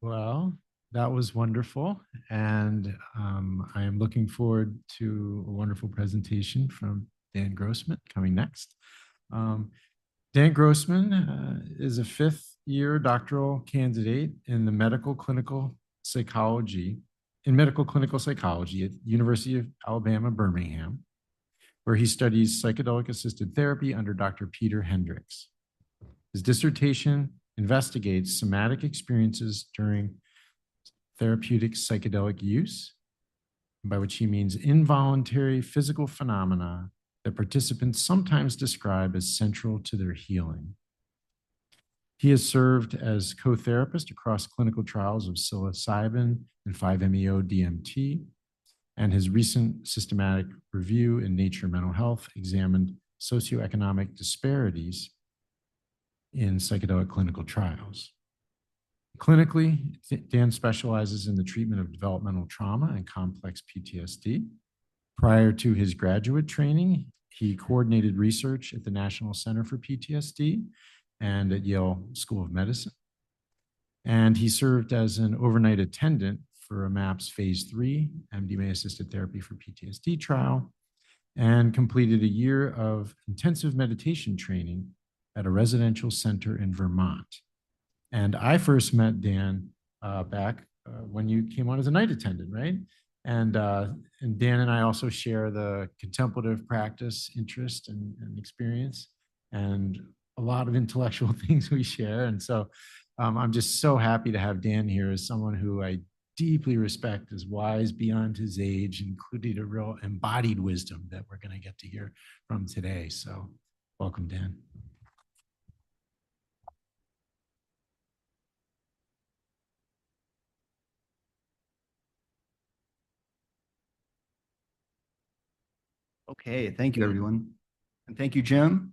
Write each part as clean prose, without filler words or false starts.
Well, that was wonderful. And I am looking forward to a wonderful presentation from Dan Grossman coming next. Um, Dan Grossman is a fifth-year doctoral candidate in the medical clinical psychology at University of Alabama, Birmingham, where he studies psychedelic assisted therapy under Dr. Peter Hendricks. His dissertation investigates somatic experiences during therapeutic psychedelic use, by which he means involuntary physical phenomena that participants sometimes describe as central to their healing. He has served as co-therapist across clinical trials of psilocybin and 5-MeO-DMT, and his recent systematic review in Nature Mental Health examined socioeconomic disparities in psychedelic clinical trials. Clinically, Dan specializes in the treatment of developmental trauma and complex PTSD. Prior to his graduate training, he coordinated research at the National Center for PTSD and at Yale School of Medicine. And he served as an overnight attendant for a MAPS Phase 3 MDMA-assisted therapy for PTSD trial and completed a year of intensive meditation training at a residential center in Vermont. And I first met Dan back when you came on as a night attendant, right? And Dan and I also share the contemplative practice interest and experience, and a lot of intellectual things we share. And so I'm just so happy to have Dan here as someone who I deeply respect, as wise beyond his age, including a real embodied wisdom that we're going to get to hear from today. So welcome, Dan. Okay, thank you, everyone. And thank you, Jim.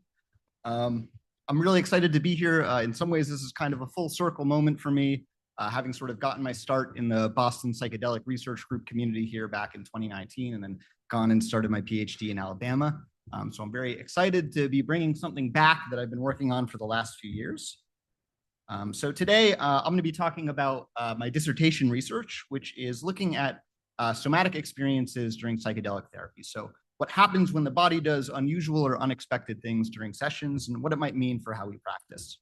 I'm really excited to be here. In some ways, this is kind of a full circle moment for me, having sort of gotten my start in the Boston Psychedelic Research Group community here back in 2019, and then gone and started my PhD in Alabama. So I'm very excited to be bringing something back that I've been working on for the last few years. So today, I'm going to be talking about my dissertation research, which is looking at somatic experiences during psychedelic therapy. So what happens when the body does unusual or unexpected things during sessions, and what it might mean for how we practice.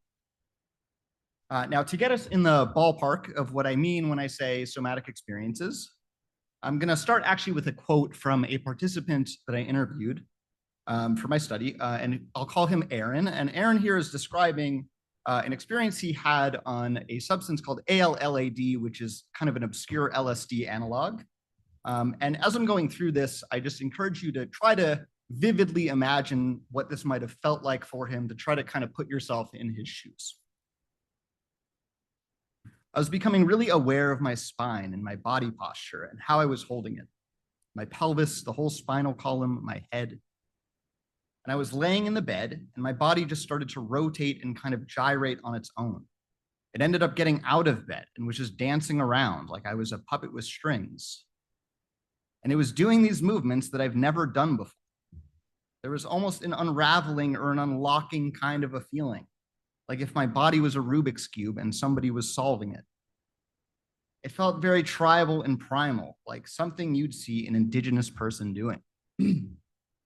Now, to get us in the ballpark of what I mean when I say somatic experiences, I'm going to start actually with a quote from a participant that I interviewed for my study, and I'll call him Aaron. And Aaron here is describing an experience he had on a substance called ALLAD, which is kind of an obscure LSD analog. And as I'm going through this, I just encourage you to try to vividly imagine what this might have felt like for him, to try to kind of put yourself in his shoes. I was becoming really aware of my spine and my body posture and how I was holding it. My pelvis, the whole spinal column, my head. And I was laying in the bed, and my body just started to rotate and kind of gyrate on its own. It ended up getting out of bed and was just dancing around like I was a puppet with strings. And it was doing these movements that I've never done before. There was almost an unraveling or an unlocking kind of a feeling, like if my body was a Rubik's Cube and somebody was solving it. It felt very tribal and primal, like something you'd see an indigenous person doing.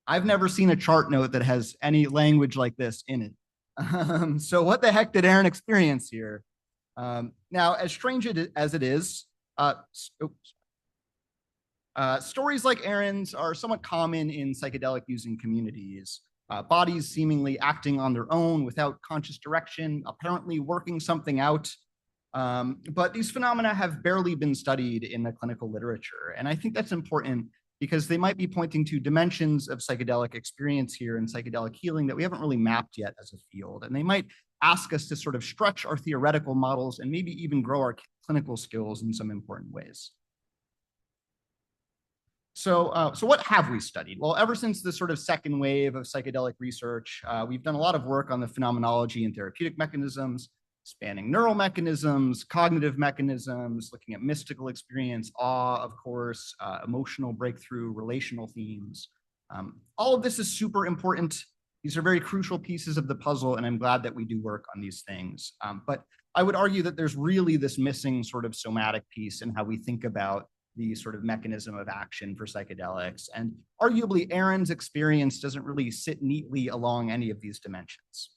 I've never seen a chart note that has any language like this in it. So what the heck did Aaron experience here? Now, as strange as it is, stories like Aaron's are somewhat common in psychedelic using communities. Bodies seemingly acting on their own without conscious direction, apparently working something out. But these phenomena have barely been studied in the clinical literature. And I think that's important because they might be pointing to dimensions of psychedelic experience here and psychedelic healing that we haven't really mapped yet as a field. And they might ask us to sort of stretch our theoretical models and maybe even grow our clinical skills in some important ways. So what have we studied? Well, ever since the sort of second wave of psychedelic research, we've done a lot of work on the phenomenology and therapeutic mechanisms, spanning neural mechanisms, cognitive mechanisms, looking at mystical experience, awe, of course, emotional breakthrough, relational themes. All of this is super important, These are very crucial pieces of the puzzle, and I'm glad that we do work on these things. But I would argue that there's really this missing sort of somatic piece in how we think about the sort of mechanism of action for psychedelics. And arguably, Aaron's experience doesn't really sit neatly along any of these dimensions.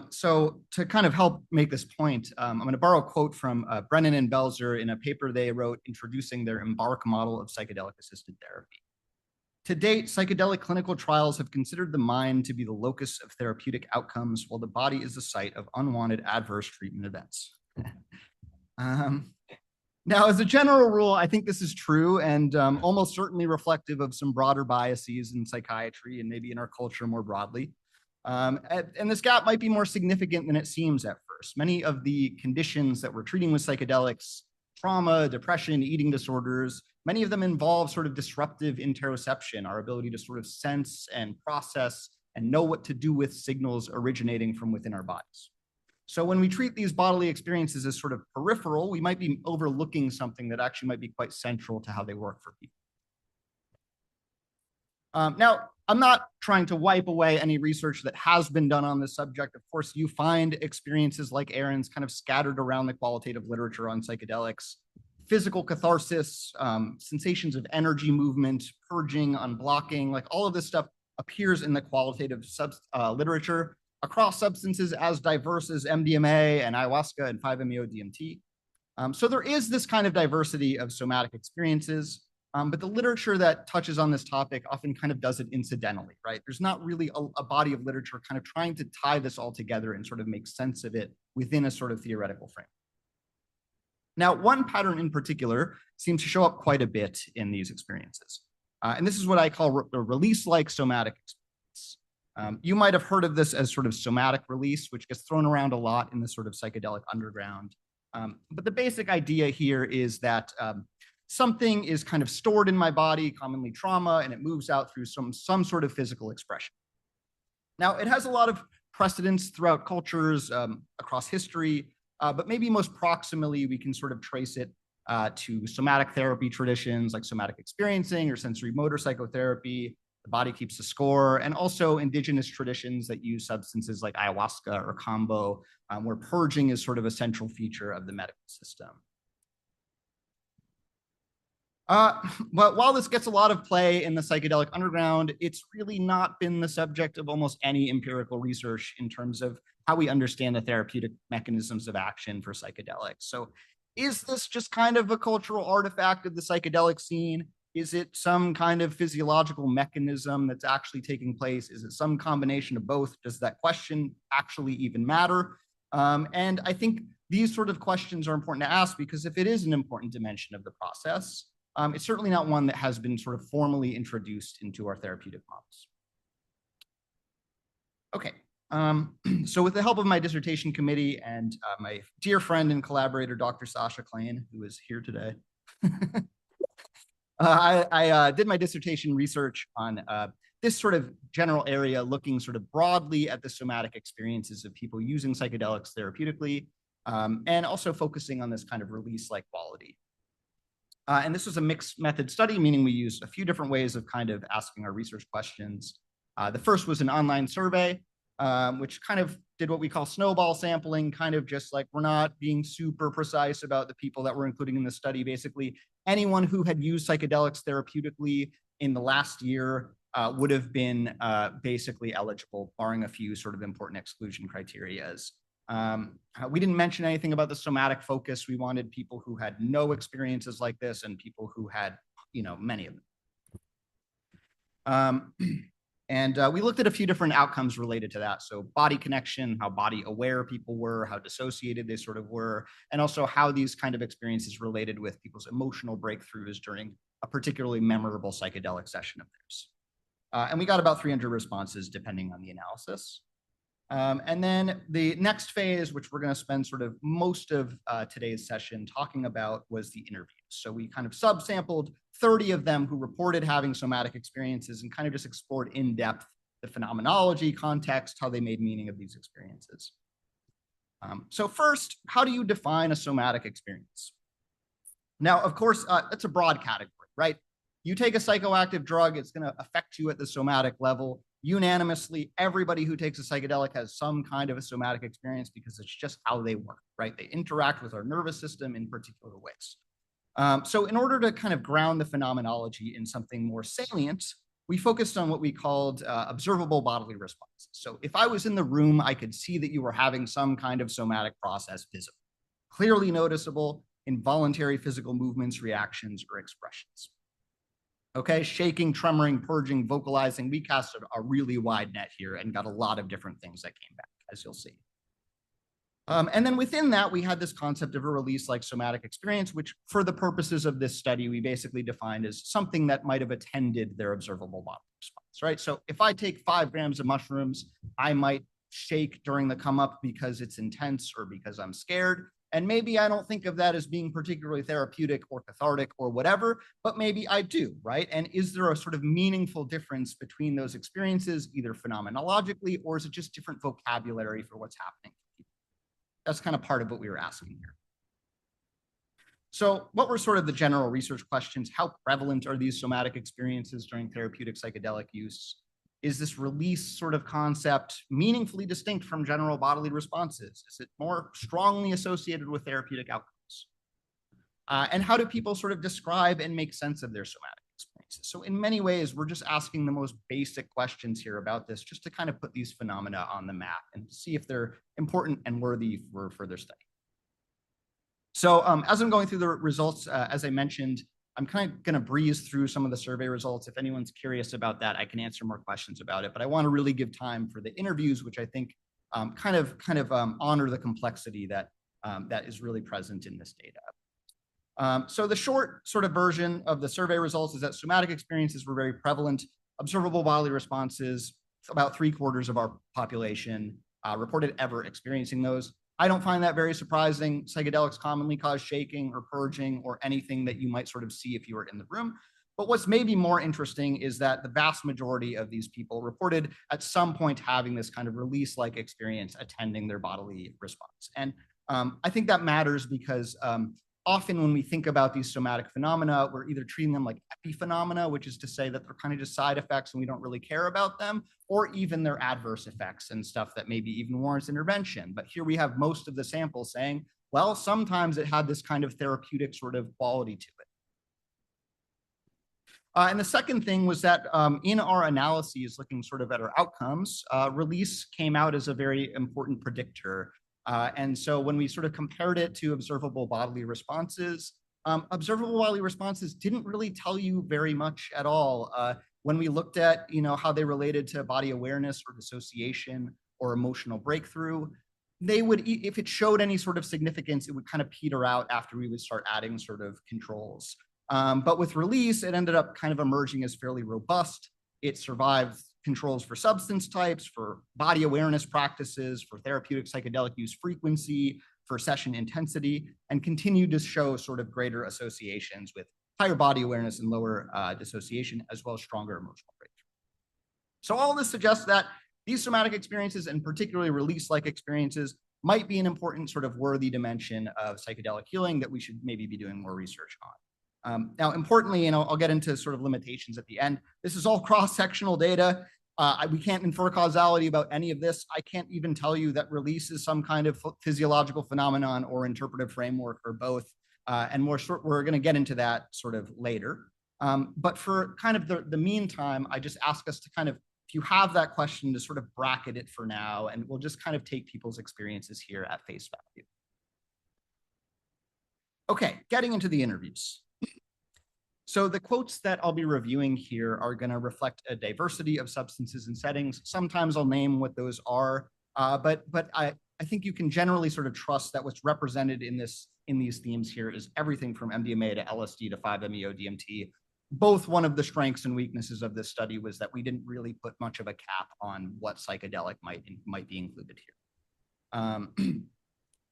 So to kind of help make this point, I'm going to borrow a quote from Brennan and Belzer in a paper they wrote introducing their EMBARK model of psychedelic assisted therapy. To date, psychedelic clinical trials have considered the mind to be the locus of therapeutic outcomes, while the body is the site of unwanted adverse treatment events. Now, as a general rule, I think this is true and almost certainly reflective of some broader biases in psychiatry and maybe in our culture more broadly. And this gap might be more significant than it seems at first. Many of the conditions that we're treating with psychedelics, trauma, depression, eating disorders, many of them involve sort of disruptive interoception, our ability to sort of sense and process and know what to do with signals originating from within our bodies. So when we treat these bodily experiences as sort of peripheral, we might be overlooking something that actually might be quite central to how they work for people. Now, I'm not trying to wipe away any research that has been done on this subject. Of course, you find experiences like Aaron's kind of scattered around the qualitative literature on psychedelics. Physical catharsis, sensations of energy movement, purging, unblocking, like all of this stuff appears in the qualitative literature across substances as diverse as MDMA and ayahuasca and 5-MeO-DMT. So there is this kind of diversity of somatic experiences. But the literature that touches on this topic often kind of does it incidentally, right? There's not really a body of literature kind of trying to tie this all together and sort of make sense of it within a sort of theoretical frame. Now, one pattern in particular seems to show up quite a bit in these experiences. And this is what I call the release-like somatic experience. You might have heard of this as sort of somatic release, which gets thrown around a lot in the sort of psychedelic underground. But the basic idea here is that something is kind of stored in my body, commonly trauma, and it moves out through some sort of physical expression. Now, it has a lot of precedents throughout cultures, across history, but maybe most proximally, we can sort of trace it to somatic therapy traditions like somatic experiencing or sensory motor psychotherapy. The body keeps the score, and also indigenous traditions that use substances like ayahuasca or kambo, where purging is sort of a central feature of the medical system. But while this gets a lot of play in the psychedelic underground, it's really not been the subject of almost any empirical research in terms of how we understand the therapeutic mechanisms of action for psychedelics. So is this just kind of a cultural artifact of the psychedelic scene? Is it some kind of physiological mechanism that's actually taking place? Is it some combination of both? Does that question actually even matter? And I think these sort of questions are important to ask because if it is an important dimension of the process, it's certainly not one that has been sort of formally introduced into our therapeutic models. Okay, so with the help of my dissertation committee and my dear friend and collaborator, Dr. Sasha Klein, who is here today, I did my dissertation research on this sort of general area, looking sort of broadly at the somatic experiences of people using psychedelics therapeutically, and also focusing on this kind of release-like quality. And this was a mixed method study, meaning we used a few different ways of kind of asking our research questions. The first was an online survey, which kind of did what we call snowball sampling, kind of just like we're not being super precise about the people that we're including in the study. Basically, anyone who had used psychedelics therapeutically in the last year would have been basically eligible, barring a few sort of important exclusion criterias. We didn't mention anything about the somatic focus. We wanted people who had no experiences like this and people who had, many of them. And we looked at a few different outcomes related to that. So body connection, how body aware people were, how dissociated they sort of were, and also how these kind of experiences related with people's emotional breakthroughs during a particularly memorable psychedelic session of theirs. And we got about 300 responses depending on the analysis. And then the next phase, which we're going to spend sort of most of today's session talking about, was the interviews. So we kind of subsampled 30 of them who reported having somatic experiences and kind of just explored in depth the phenomenology, context, how they made meaning of these experiences. So first, how do you define a somatic experience? Now, of course, that's a broad category, right? you take a psychoactive drug, it's going to affect you at the somatic level. Unanimously, everybody who takes a psychedelic has some kind of a somatic experience because it's just how they work, right? They interact with our nervous system in particular ways. So in order to kind of ground the phenomenology in something more salient, we focused on what we called observable bodily responses. So if I was in the room, I could see that you were having some kind of somatic process visible, clearly noticeable involuntary physical movements, reactions, or expressions. Okay, shaking, tremoring, purging, vocalizing. We cast a really wide net here and got a lot of different things that came back, as you'll see. And then within that, we had this concept of a release like somatic experience, which for the purposes of this study, we basically defined as something that might have attended their observable bodily response, right? So if I take 5 grams of mushrooms, I might shake during the come up because it's intense or because I'm scared. And maybe I don't think of that as being particularly therapeutic or cathartic or whatever, but maybe I do, right? And is there a sort of meaningful difference between those experiences, either phenomenologically, or is it just different vocabulary for what's happening? That's kind of part of what we were asking here. So what were sort of the general research questions? How prevalent are these somatic experiences during therapeutic psychedelic use? Is this release sort of concept meaningfully distinct from general bodily responses? Is it more strongly associated with therapeutic outcomes? And how do people sort of describe and make sense of their somatic experiences? So in many ways, we're just asking the most basic questions here about this, just to kind of put these phenomena on the map and see if they're important and worthy for further study. So as I'm going through the results, as I mentioned, I'm kind of going to breeze through some of the survey results. If anyone's curious about that, I can answer more questions about it. But I want to really give time for the interviews, which I think kind of honor the complexity that is really present in this data. So the short sort of version of the survey results is that somatic experiences were very prevalent. Observable bodily responses, about 3/4 of our population reported ever experiencing those. I don't find that very surprising. Psychedelics commonly cause shaking or purging or anything that you might sort of see if you were in the room. But what's maybe more interesting is that the vast majority of these people reported at some point having this kind of release-like experience attending their bodily response. And I think that matters because often when we think about these somatic phenomena, we're either treating them like epiphenomena, which is to say that they're kind of just side effects and we don't really care about them, or even their adverse effects and stuff that maybe even warrants intervention. But here we have most of the sample saying, well, sometimes it had this kind of therapeutic sort of quality to it. And the second thing was that in our analyses, looking sort of at our outcomes, release came out as a very important predictor. And so when we sort of compared it to observable bodily responses didn't really tell you very much at all. When we looked at, how they related to body awareness or dissociation or emotional breakthrough, they would, if it showed any sort of significance, it would kind of peter out after we would start adding sort of controls. But with release, it ended up kind of emerging as fairly robust. It survived controls for substance types, for body awareness practices, for therapeutic psychedelic use frequency, for session intensity, and continued to show sort of greater associations with higher body awareness and lower dissociation, as well as stronger emotional breakthrough. So all of this suggests that these somatic experiences, and particularly release-like experiences, might be an important sort of worthy dimension of psychedelic healing that we should maybe be doing more research on. Now, importantly, I'll get into sort of limitations at the end. This is all cross-sectional data. We can't infer causality about any of this. I can't even tell you that release is some kind of physiological phenomenon or interpretive framework or both. And we're going to get into that sort of later. But for kind of the meantime, I just ask us to kind of, if you have that question, to sort of bracket it for now, and we'll just kind of take people's experiences here at face value. Okay, getting into the interviews. So the quotes that I'll be reviewing here are going to reflect a diversity of substances and settings. Sometimes I'll name what those are, but I think you can generally sort of trust that what's represented in these themes here is everything from MDMA to LSD to 5-MeO-DMT. Both one of the strengths and weaknesses of this study was that we didn't really put much of a cap on what psychedelic might be included here.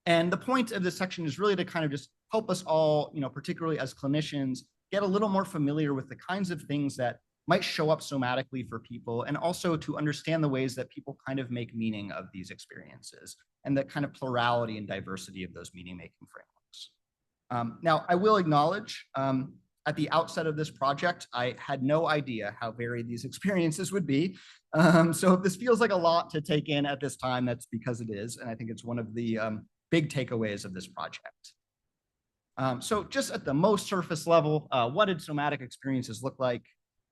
And the point of this section is really to kind of just help us all, particularly as clinicians, get a little more familiar with the kinds of things that might show up somatically for people, and also to understand the ways that people kind of make meaning of these experiences and the kind of plurality and diversity of those meaning-making frameworks. Now, I will acknowledge, At the outset of this project, I had no idea how varied these experiences would be. So if this feels like a lot to take in at this time, that's because it is. And I think it's one of the big takeaways of this project. So just at the most surface level, what did somatic experiences look like?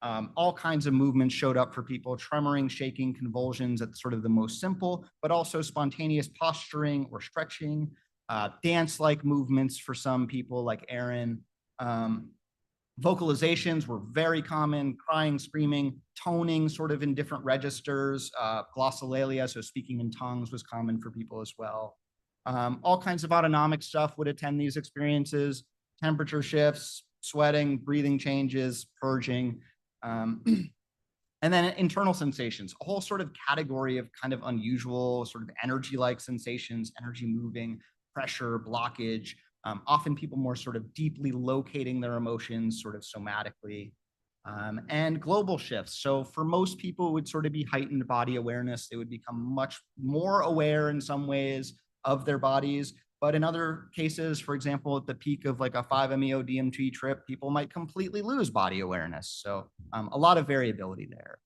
All kinds of movements showed up for people, tremoring, shaking, convulsions at sort of the most simple, but also spontaneous posturing or stretching, dance-like movements for some people like Aaron. Vocalizations were very common, crying, screaming, toning sort of in different registers. Glossolalia, so speaking in tongues, was common for people as well. All kinds of autonomic stuff would attend these experiences, temperature shifts, sweating, breathing changes, purging. And then internal sensations, a whole sort of category of kind of unusual sort of energy-like sensations, energy moving, pressure, blockage, often people more sort of deeply locating their emotions sort of somatically, and global shifts. So for most people, it would sort of be heightened body awareness. They would become much more aware in some ways of their bodies. But in other cases, for example, at the peak of like a 5-MeO DMT trip, people might completely lose body awareness. So a lot of variability there.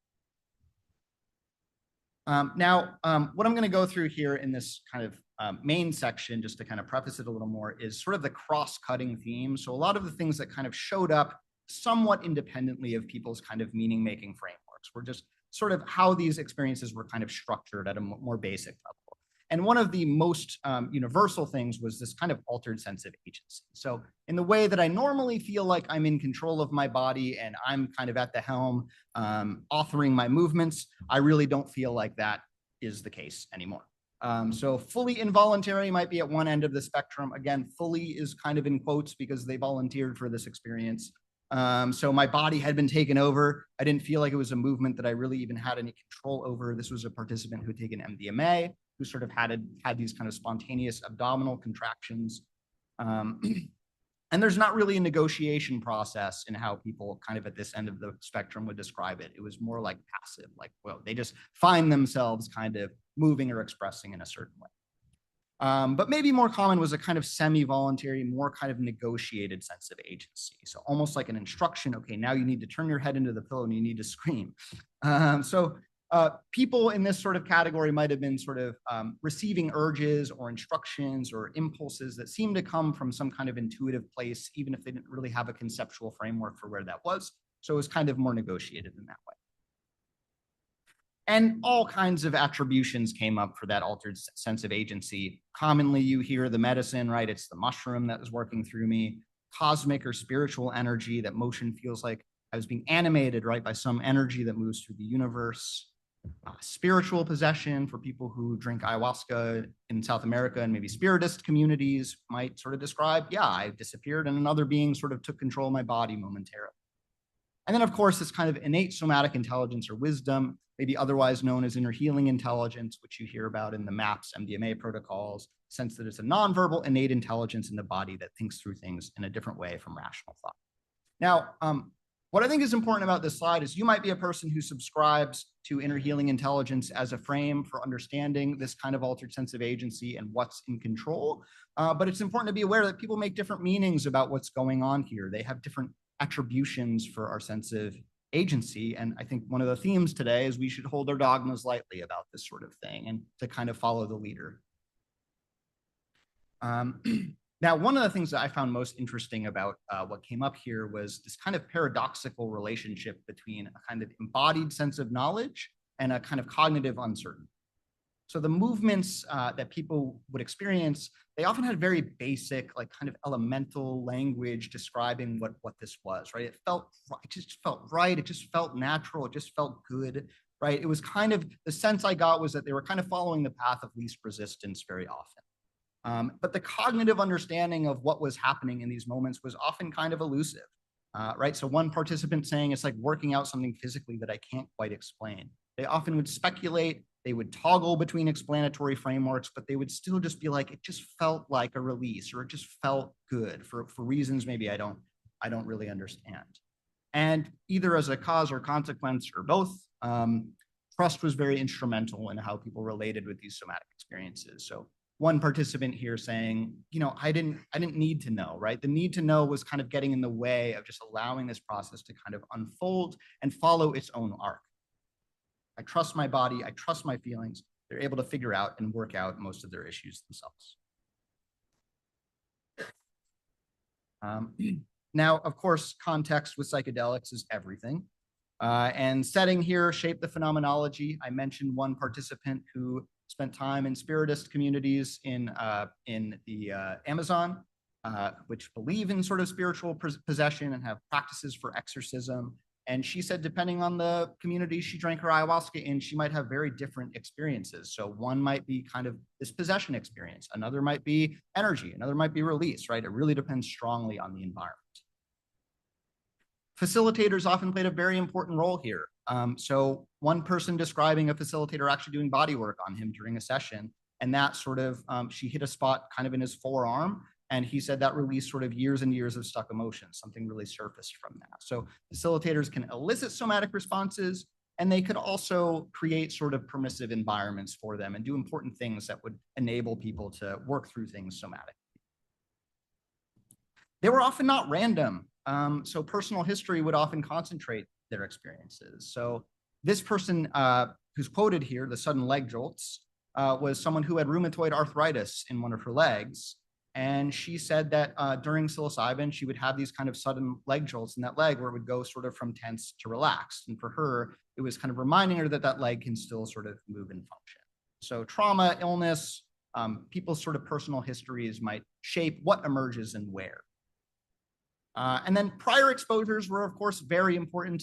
Now, what I'm going to go through here in this kind of main section, just to kind of preface it a little more, is sort of the cross-cutting theme. So a lot of the things that kind of showed up somewhat independently of people's kind of meaning-making frameworks were just sort of how these experiences were kind of structured at a more basic level. And one of the most universal things was this kind of altered sense of agency. So in the way that I normally feel like I'm in control of my body and I'm kind of at the helm, authoring my movements, I really don't feel like that is the case anymore. So fully involuntary might be at one end of the spectrum. Again, fully is kind of in quotes because they volunteered for this experience. So my body had been taken over. I didn't feel like it was a movement that I really even had any control over. This was a participant who had taken MDMA, who sort of had these kind of spontaneous abdominal contractions. And there's not really a negotiation process in how people kind of at this end of the spectrum would describe it. It was more like passive, like, well, they just find themselves kind of moving or expressing in a certain way. But maybe more common was a kind of semi-voluntary, more kind of negotiated sense of agency. So almost like an instruction, okay, now you need to turn your head into the pillow and you need to scream. People in this sort of category might have been sort of receiving urges or instructions or impulses that seemed to come from some kind of intuitive place, even if they didn't really have a conceptual framework for where that was. So it was kind of more negotiated in that way. And all kinds of attributions came up for that altered sense of agency. Commonly, you hear the medicine, right? It's the mushroom that was working through me. Cosmic or spiritual energy, that motion feels like I was being animated, right, by some energy that moves through the universe. Spiritual possession for people who drink ayahuasca in South America, and maybe spiritist communities might sort of describe, yeah, I disappeared and another being sort of took control of my body momentarily. And then, of course, this kind of innate somatic intelligence or wisdom, maybe otherwise known as inner healing intelligence, which you hear about in the MAPS MDMA protocols, sense that it's a nonverbal innate intelligence in the body that thinks through things in a different way from rational thought. Now, what I think is important about this slide is you might be a person who subscribes to inner healing intelligence as a frame for understanding this kind of altered sense of agency and what's in control. But it's important to be aware that people make different meanings about what's going on here. They have different attributions for our sense of agency. And I think one of the themes today is we should hold our dogmas lightly about this sort of thing and to kind of follow the leader. Now, one of the things that I found most interesting about what came up here was this kind of paradoxical relationship between a kind of embodied sense of knowledge and a kind of cognitive uncertainty. So the movements that people would experience, they often had very basic, like kind of elemental language describing what this was, right? It just felt right. It just felt natural. It just felt good, right? It was kind of, the sense I got was that they were kind of following the path of least resistance very often. But the cognitive understanding of what was happening in these moments was often kind of elusive, right? So one participant saying it's like working out something physically that I can't quite explain. They often would speculate, they would toggle between explanatory frameworks, but they would still just be like, it just felt like a release, or it just felt good for reasons maybe I don't really understand. And either as a cause or consequence or both, trust was very instrumental in how people related with these somatic experiences. So one participant here saying, I didn't need to know, right? The need to know was kind of getting in the way of just allowing this process to kind of unfold and follow its own arc. I trust my body, I trust my feelings. They're able to figure out and work out most of their issues themselves. Now, of course, context with psychedelics is everything. And setting here shaped the phenomenology. I mentioned one participant who spent time in spiritist communities in the Amazon, which believe in sort of spiritual possession and have practices for exorcism. And she said, depending on the community she drank her ayahuasca in, she might have very different experiences. So one might be kind of this possession experience. Another might be energy. Another might be release, right? It really depends strongly on the environment. Facilitators often played a very important role here. So one person describing a facilitator actually doing body work on him during a session, and that sort of, she hit a spot kind of in his forearm, and he said that released sort of years and years of stuck emotions. Something really surfaced from that. So facilitators can elicit somatic responses, and they could also create sort of permissive environments for them and do important things that would enable people to work through things somatically. They were often not random. So personal history would often concentrate their experiences. So this person who's quoted here, the sudden leg jolts, was someone who had rheumatoid arthritis in one of her legs. And she said that during psilocybin, she would have these kind of sudden leg jolts in that leg where it would go sort of from tense to relaxed. And for her, it was kind of reminding her that that leg can still sort of move and function. So trauma, illness, people's sort of personal histories might shape what emerges and where. And then prior exposures were, of course, very important.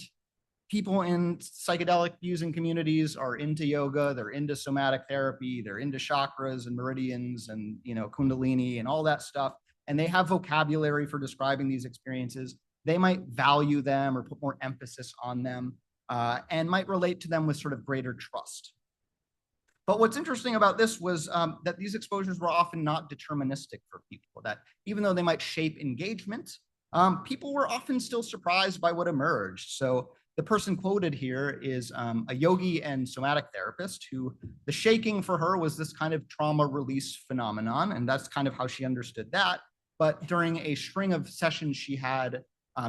People in psychedelic using communities are into yoga, they're into somatic therapy, they're into chakras and meridians and kundalini and all that stuff. And they have vocabulary for describing these experiences. They might value them or put more emphasis on them and might relate to them with sort of greater trust. But what's interesting about this was that these exposures were often not deterministic for people, that even though they might shape engagement, people were often still surprised by what emerged. So the person quoted here is a yogi and somatic therapist who the shaking for her was this kind of trauma release phenomenon. And that's kind of how she understood that. But during a string of sessions she had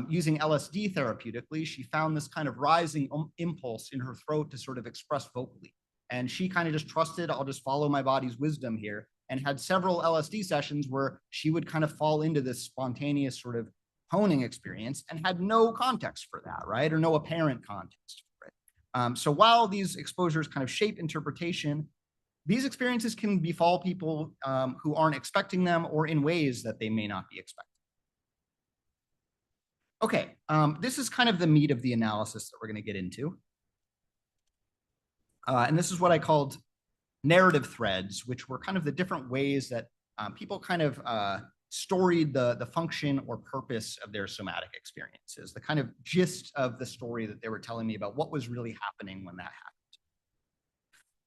using LSD therapeutically, she found this kind of rising impulse in her throat to sort of express vocally. And she kind of just trusted, I'll just follow my body's wisdom here, and had several LSD sessions where she would kind of fall into this spontaneous sort of honing experience and had no context for that, right? Or no apparent context for it. So while these exposures kind of shape interpretation, these experiences can befall people who aren't expecting them or in ways that they may not be expecting. Okay, this is kind of the meat of the analysis that we're going to get into. And this is what I called narrative threads, which were kind of the different ways that people kind of storied the function or purpose of their somatic experiences, the kind of gist of the story that they were telling me about what was really happening when that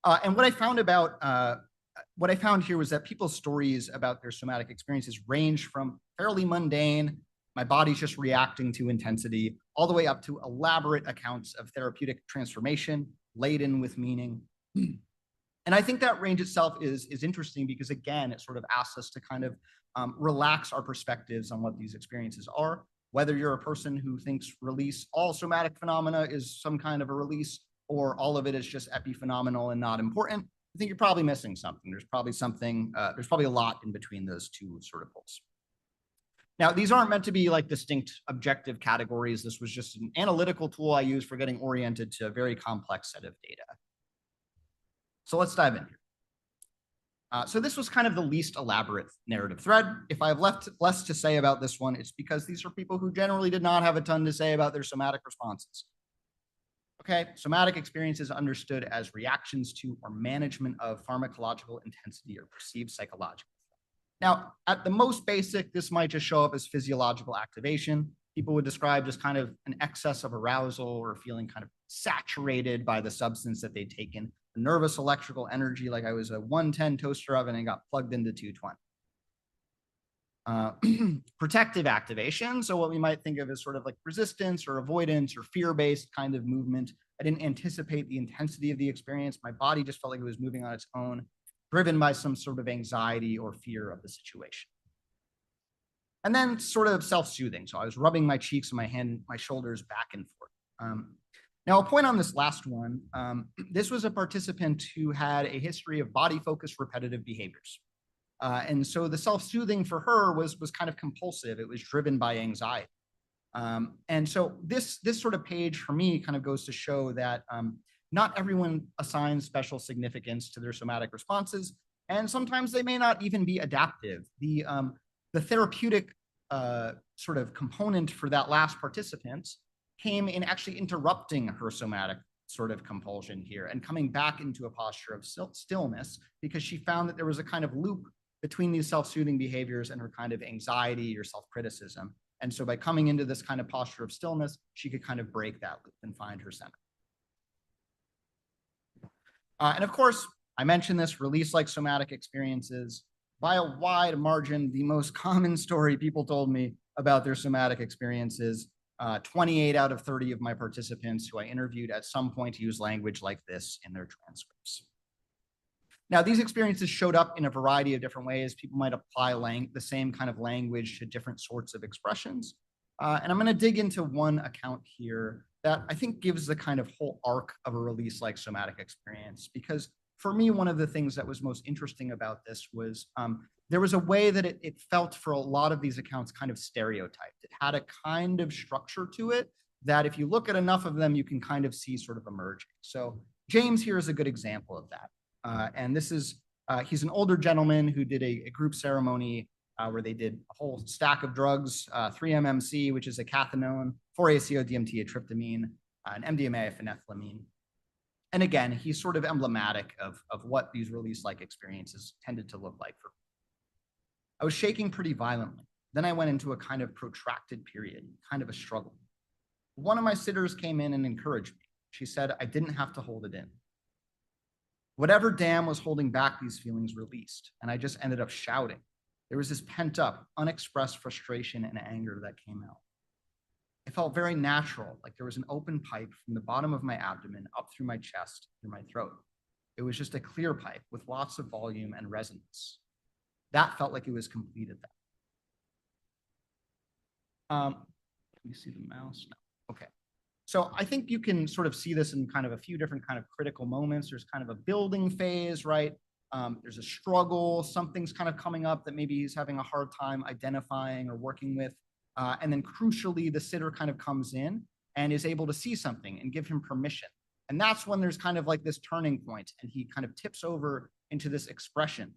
happened. And what I found here was that people's stories about their somatic experiences range from fairly mundane, my body's just reacting to intensity, all the way up to elaborate accounts of therapeutic transformation laden with meaning. And I think that range itself is interesting because, again, it sort of asks us to kind of relax our perspectives on what these experiences are. Whether you're a person who thinks release, all somatic phenomena is some kind of a release, or all of it is just epiphenomenal and not important, I think you're probably missing something. There's probably a lot in between those two sort of poles. Now, these aren't meant to be like distinct objective categories. This was just an analytical tool I used for getting oriented to a very complex set of data. So let's dive in here. So this was kind of the least elaborate narrative thread. If I have less to say about this one, it's because these are people who generally did not have a ton to say about their somatic responses. Okay, somatic experience is understood as reactions to or management of pharmacological intensity or perceived psychological. Now, at the most basic, this might just show up as physiological activation. People would describe just kind of an excess of arousal or feeling kind of saturated by the substance that they'd taken. Nervous electrical energy, like I was a 110 toaster oven and got plugged into 220. Protective activation, so what we might think of as sort of like resistance or avoidance or fear-based kind of movement. I didn't anticipate the intensity of the experience. My body just felt like it was moving on its own. driven by some sort of anxiety or fear of the situation. And then sort of self-soothing. So I was rubbing my cheeks and my shoulders back and forth. Now, I'll point on this last one. This was a participant who had a history of body-focused repetitive behaviors. And so the self-soothing for her was kind of compulsive. It was driven by anxiety. And so this sort of page for me kind of goes to show that not everyone assigns special significance to their somatic responses, and sometimes they may not even be adaptive. The therapeutic sort of component for that last participant came in actually interrupting her somatic sort of compulsion here and coming back into a posture of stillness, because she found that there was a kind of loop between these self-soothing behaviors and her kind of anxiety or self-criticism. And so by coming into this kind of posture of stillness, she could kind of break that loop and find her center. And of course, I mentioned this, release-like somatic experiences. By a wide margin, the most common story people told me about their somatic experiences, 28 out of 30 of my participants who I interviewed at some point use language like this in their transcripts. Now, these experiences showed up in a variety of different ways. People might apply the same kind of language to different sorts of expressions. And I'm going to dig into one account here that I think gives the kind of whole arc of a release-like somatic experience. Because for me, one of the things that was most interesting about this was there was a way that it felt for a lot of these accounts kind of stereotyped. It had a kind of structure to it that if you look at enough of them, you can kind of see sort of emerging. So James here is a good example of that. And this is, he's an older gentleman who did a group ceremony where they did a whole stack of drugs, 3-MMC, which is a cathinone, 4-ACO-DMT, a tryptamine, an MDMA, a phenethylamine. And again, he's sort of emblematic of what these release-like experiences tended to look like for me. I was shaking pretty violently. Then I went into a kind of protracted period, kind of a struggle. One of my sitters came in and encouraged me. She said I didn't have to hold it in. Whatever dam was holding back these feelings released, and I just ended up shouting. There was this pent-up, unexpressed frustration and anger that came out. It felt very natural, like there was an open pipe from the bottom of my abdomen up through my chest, through my throat. It was just a clear pipe with lots of volume and resonance. That felt like it was complete at that. Can you see the mouse? No. Okay. So I think you can sort of see this in kind of a few different kind of critical moments. There's kind of a building phase, right? There's a struggle, something's kind of coming up that maybe he's having a hard time identifying or working with. And then crucially, the sitter kind of comes in and is able to see something and give him permission. And that's when there's kind of like this turning point and he kind of tips over into this expression.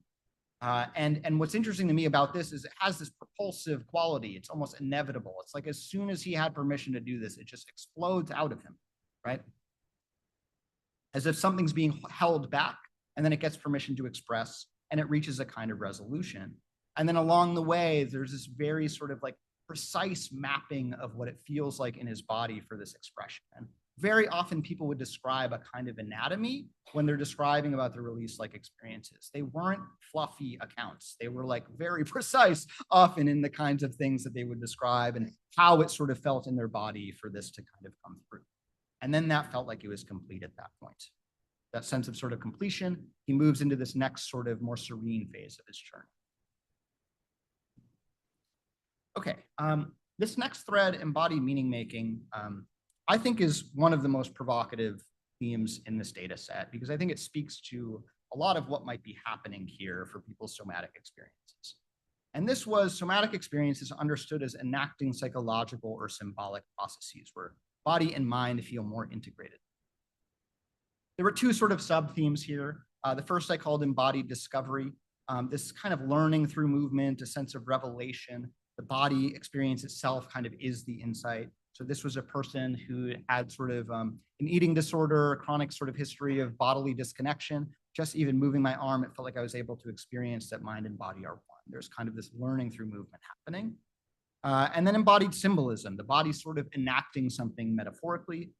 And what's interesting to me about this is it has this propulsive quality. It's almost inevitable. It's like as soon as he had permission to do this, it just explodes out of him, right? As if something's being held back, and then it gets permission to express, and it reaches a kind of resolution. And then along the way, there's this very sort of like precise mapping of what it feels like in his body for this expression. And very often people would describe a kind of anatomy when they're describing about the release-like experiences. They weren't fluffy accounts. They were like very precise often in the kinds of things that they would describe and how it sort of felt in their body for this to kind of come through. And then that felt like it was complete at that point. That sense of sort of completion, he moves into this next sort of more serene phase of his journey. Okay, this next thread, embodied meaning making, I think is one of the most provocative themes in this data set, because I think it speaks to a lot of what might be happening here for people's somatic experiences. And this was somatic experiences understood as enacting psychological or symbolic processes where body and mind feel more integrated. There were two sort of sub-themes here. The first I called embodied discovery, this kind of learning through movement, a sense of revelation. The body experience itself kind of is the insight. So this was a person who had sort of an eating disorder, a chronic sort of history of bodily disconnection. Just even moving my arm, it felt like I was able to experience that mind and body are one. There's kind of this learning through movement happening. And then embodied symbolism, the body sort of enacting something metaphorically.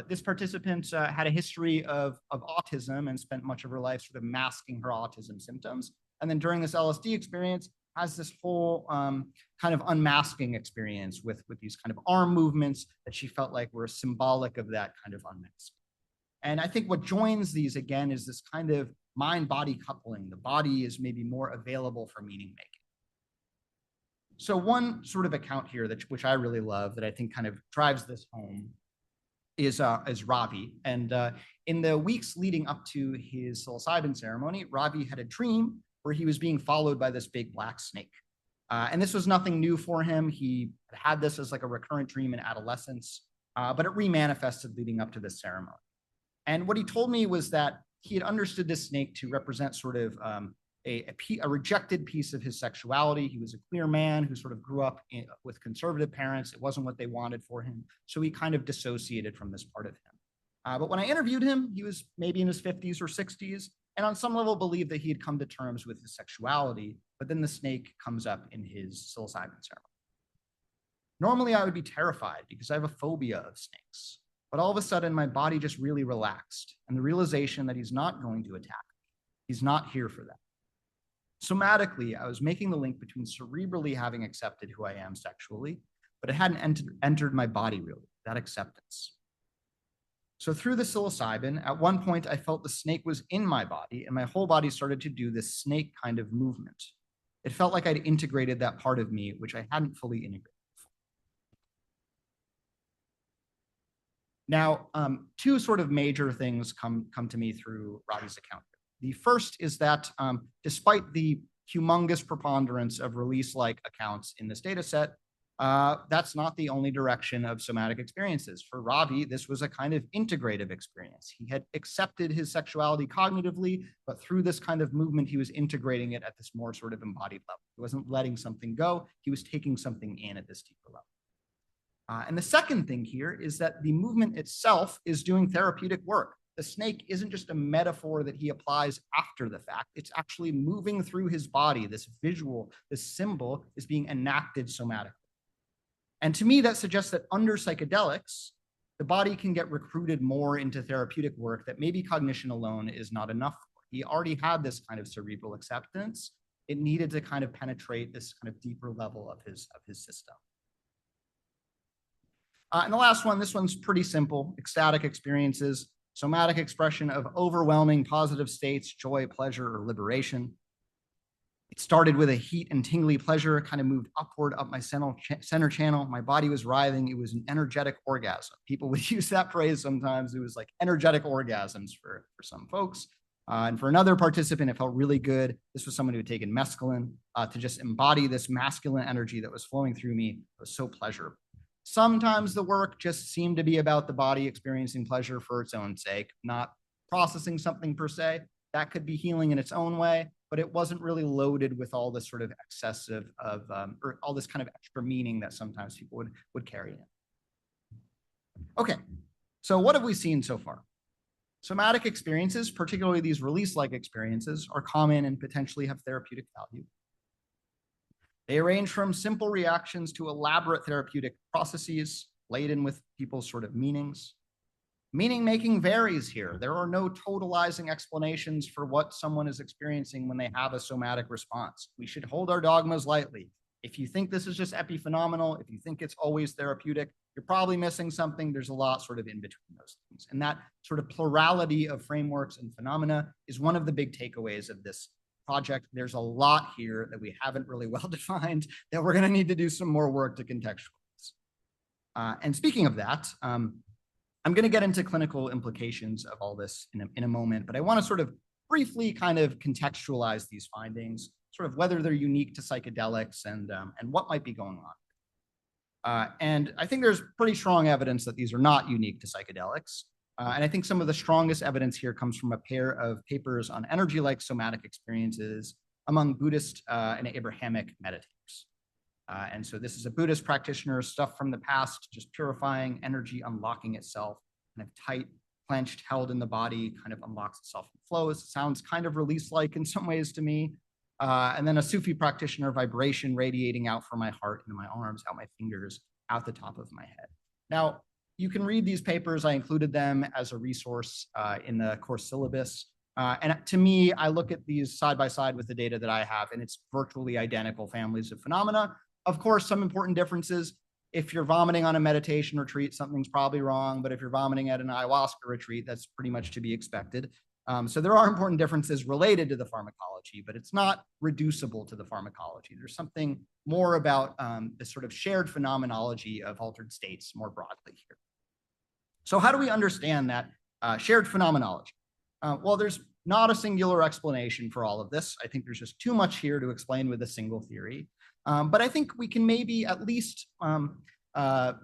This participant had a history of autism and spent much of her life sort of masking her autism symptoms. And then during this LSD experience, has this whole kind of unmasking experience with these kind of arm movements that she felt like were symbolic of that kind of unmasking. And I think what joins these again is this kind of mind-body coupling. The body is maybe more available for meaning making. So one sort of account here which I really love that I think kind of drives this home is Ravi. And in the weeks leading up to his psilocybin ceremony, Ravi had a dream where he was being followed by this big black snake. And this was nothing new for him. He had this as like a recurrent dream in adolescence, but it remanifested leading up to this ceremony. And what he told me was that he had understood this snake to represent sort of a rejected piece of his sexuality. He was a queer man who sort of grew up with conservative parents. It wasn't what they wanted for him. So he kind of dissociated from this part of him. But when I interviewed him, he was maybe in his 50s or 60s, and on some level believed that he had come to terms with his sexuality, but then the snake comes up in his psilocybin ceremony. Normally, I would be terrified because I have a phobia of snakes. But all of a sudden, my body just really relaxed, and the realization that he's not going to attack me. He's not here for that. Somatically, I was making the link between cerebrally having accepted who I am sexually, but it hadn't entered my body really, that acceptance. So through the psilocybin, at one point, I felt the snake was in my body, and my whole body started to do this snake kind of movement. It felt like I'd integrated that part of me, which I hadn't fully integrated. Now, two sort of major things come to me through Ravi's account. The first is that despite the humongous preponderance of release-like accounts in this data set, that's not the only direction of somatic experiences. For Ravi, this was a kind of integrative experience. He had accepted his sexuality cognitively, but through this kind of movement, he was integrating it at this more sort of embodied level. He wasn't letting something go, he was taking something in at this deeper level. And the second thing here is that the movement itself is doing therapeutic work. The snake isn't just a metaphor that he applies after the fact. It's actually moving through his body. This visual, this symbol is being enacted somatically. And to me, that suggests that under psychedelics, the body can get recruited more into therapeutic work that maybe cognition alone is not enough for. He already had this kind of cerebral acceptance. It needed to kind of penetrate this kind of deeper level of his system. And the last one, this one's pretty simple: ecstatic experiences, somatic expression of overwhelming positive states, joy, pleasure, or liberation. It started with a heat and tingly pleasure, kind of moved upward up my center channel. My body was writhing. It was an energetic orgasm. People would use that phrase sometimes. It was like energetic orgasms for some folks. And for another participant, it felt really good. This was someone who had taken mescaline to just embody this masculine energy that was flowing through me. It was so pleasurable. Sometimes the work just seemed to be about the body experiencing pleasure for its own sake, not processing something per se. That could be healing in its own way, but it wasn't really loaded with all this sort of excessive or all this kind of extra meaning that sometimes people would carry in. Okay, so what have we seen so far? Somatic experiences, particularly these release-like experiences, are common and potentially have therapeutic value. They range from simple reactions to elaborate therapeutic processes laden with people's sort of meanings. Meaning making varies here. There are no totalizing explanations for what someone is experiencing when they have a somatic response. We should hold our dogmas lightly. If you think this is just epiphenomenal, if you think it's always therapeutic, you're probably missing something. There's a lot sort of in between those things. And that sort of plurality of frameworks and phenomena is one of the big takeaways of this project. There's a lot here that we haven't really well defined that we're going to need to do some more work to contextualize. And speaking of that, I'm going to get into clinical implications of all this in a moment, but I want to sort of briefly kind of contextualize these findings, sort of whether they're unique to psychedelics and what might be going on. And I think there's pretty strong evidence that these are not unique to psychedelics. And I think some of the strongest evidence here comes from a pair of papers on energy-like somatic experiences among Buddhist and Abrahamic meditators. And so this is a Buddhist practitioner, stuff from the past, just purifying energy, unlocking itself, kind of tight, clenched, held in the body, kind of unlocks itself and flows. Sounds kind of release-like in some ways to me. And then a Sufi practitioner, vibration radiating out from my heart into my arms, out my fingers, out the top of my head. Now, you can read these papers. I included them as a resource in the course syllabus. And to me, I look at these side by side with the data that I have, and it's virtually identical families of phenomena. Of course, some important differences. if you're vomiting on a meditation retreat, something's probably wrong. But if you're vomiting at an ayahuasca retreat, that's pretty much to be expected. So there are important differences related to the pharmacology, but it's not reducible to the pharmacology. There's something more about this sort of shared phenomenology of altered states more broadly here. So how do we understand that shared phenomenology? Well, there's not a singular explanation for all of this. I think there's just too much here to explain with a single theory. But I think we can maybe at least from a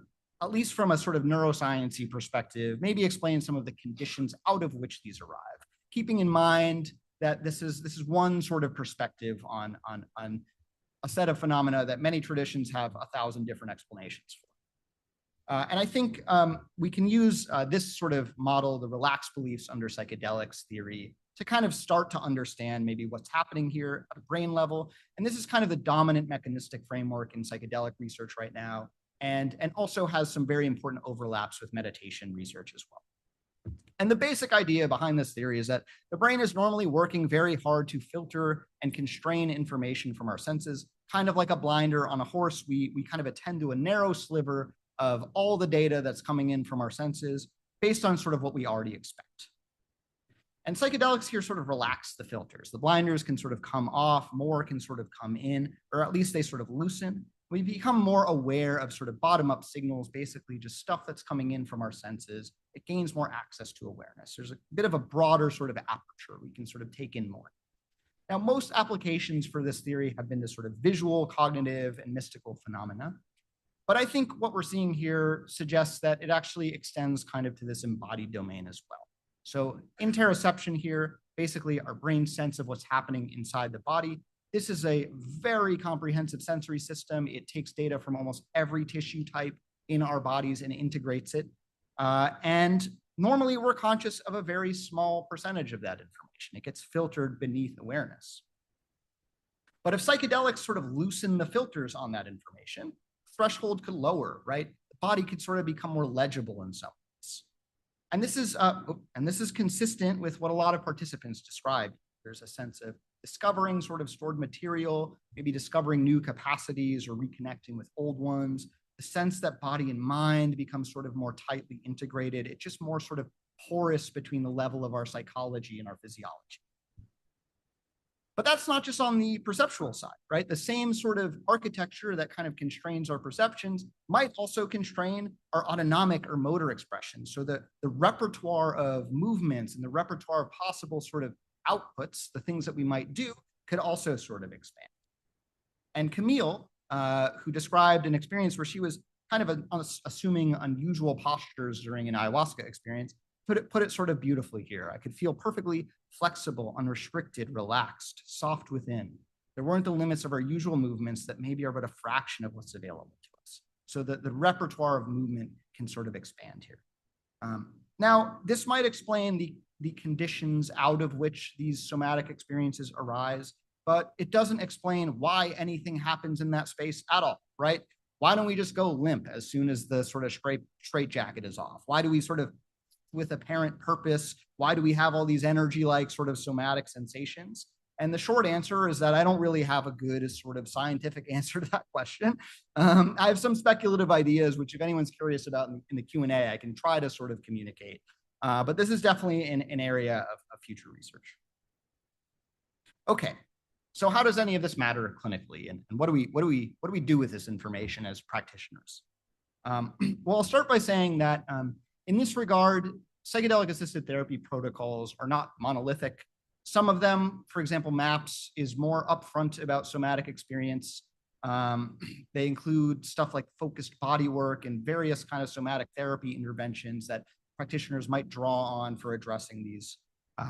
sort of neuroscience-y perspective, maybe explain some of the conditions out of which these arrive, keeping in mind that this is one sort of perspective on a set of phenomena that many traditions have 1,000 different explanations for. And I think we can use this sort of model, the relaxed beliefs under psychedelics theory, to kind of start to understand maybe what's happening here at a brain level. And this is kind of the dominant mechanistic framework in psychedelic research right now, and also has some very important overlaps with meditation research as well. And the basic idea behind this theory is that the brain is normally working very hard to filter and constrain information from our senses, kind of like a blinder on a horse. We kind of attend to a narrow sliver of all the data that's coming in from our senses based on sort of what we already expect. And psychedelics here sort of relax the filters. The blinders can sort of come off, more can sort of come in, or at least they sort of loosen. We become more aware of sort of bottom-up signals, basically just stuff that's coming in from our senses. It gains more access to awareness. There's a bit of a broader sort of aperture. We can sort of take in more. Now, most applications for this theory have been to sort of visual, cognitive, and mystical phenomena. But I think what we're seeing here suggests that it actually extends kind of to this embodied domain as well. So interoception here, basically our brain's sense of what's happening inside the body. This is a very comprehensive sensory system. It takes data from almost every tissue type in our bodies and integrates it. And normally we're conscious of a very small percentage of that information. It gets filtered beneath awareness. But if psychedelics sort of loosen the filters on that information, threshold could lower, right? The body could sort of become more legible in some ways. And this is consistent with what a lot of participants described. There's a sense of discovering sort of stored material, maybe discovering new capacities or reconnecting with old ones. The sense that body and mind become sort of more tightly integrated. It's just more sort of porous between the level of our psychology and our physiology. But that's not just on the perceptual side, right? The same sort of architecture that kind of constrains our perceptions might also constrain our autonomic or motor expression. So the repertoire of movements and the repertoire of possible sort of outputs, the things that we might do, could also sort of expand. And Camille, who described an experience where she was kind of assuming unusual postures during an ayahuasca experience, put it sort of beautifully here. I could feel perfectly flexible, unrestricted, relaxed, soft within. There weren't the limits of our usual movements that maybe are but a fraction of what's available to us. So that the repertoire of movement can sort of expand here. Now, this might explain the conditions out of which these somatic experiences arise, but it doesn't explain why anything happens in that space at all, right? Why don't we just go limp as soon as the sort of straitjacket is off? Why do we sort of, with apparent purpose, why do we have all these energy-like sort of somatic sensations? And the short answer is that I don't really have a good sort of scientific answer to that question. I have some speculative ideas, which if anyone's curious about in the Q&A, I can try to sort of communicate. But this is definitely an area of future research. Okay, so how does any of this matter clinically? And what do we do with this information as practitioners? Well, I'll start by saying that in this regard, psychedelic assisted therapy protocols are not monolithic. Some of them, for example, MAPS, is more upfront about somatic experience. They include stuff like focused body work and various kind of somatic therapy interventions that practitioners might draw on for addressing these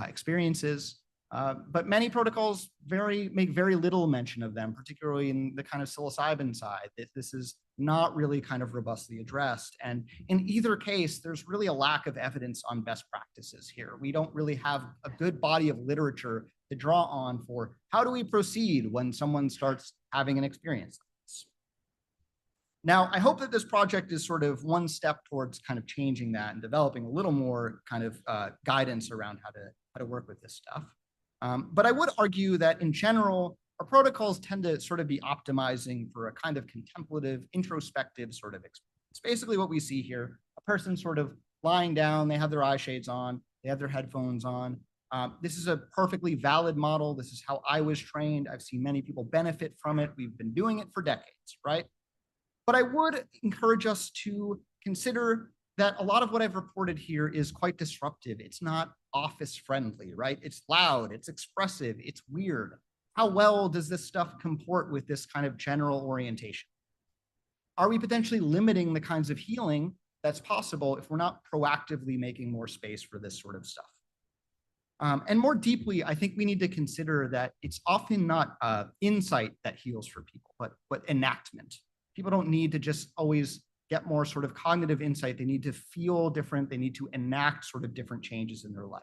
experiences. But many protocols make very little mention of them, particularly in the kind of psilocybin side. This is not really kind of robustly addressed. And in either case, there's really a lack of evidence on best practices here. We don't really have a good body of literature to draw on for how do we proceed when someone starts having an experience like this. Now, I hope that this project is sort of one step towards kind of changing that and developing a little more kind of guidance around how to work with this stuff. But I would argue that in general, our protocols tend to sort of be optimizing for a kind of contemplative, introspective sort of experience. It's basically what we see here, a person sort of lying down, they have their eye shades on, they have their headphones on. This is a perfectly valid model. This is how I was trained. I've seen many people benefit from it. We've been doing it for decades, right? But I would encourage us to consider that a lot of what I've reported here is quite disruptive. It's not office friendly, right? It's loud, it's expressive, it's weird. How well does this stuff comport with this kind of general orientation? Are we potentially limiting the kinds of healing that's possible if we're not proactively making more space for this sort of stuff? And more deeply, I think we need to consider that it's often not insight that heals for people, but enactment. People don't need to just always get more sort of cognitive insight. They need to feel different. They need to enact sort of different changes in their life.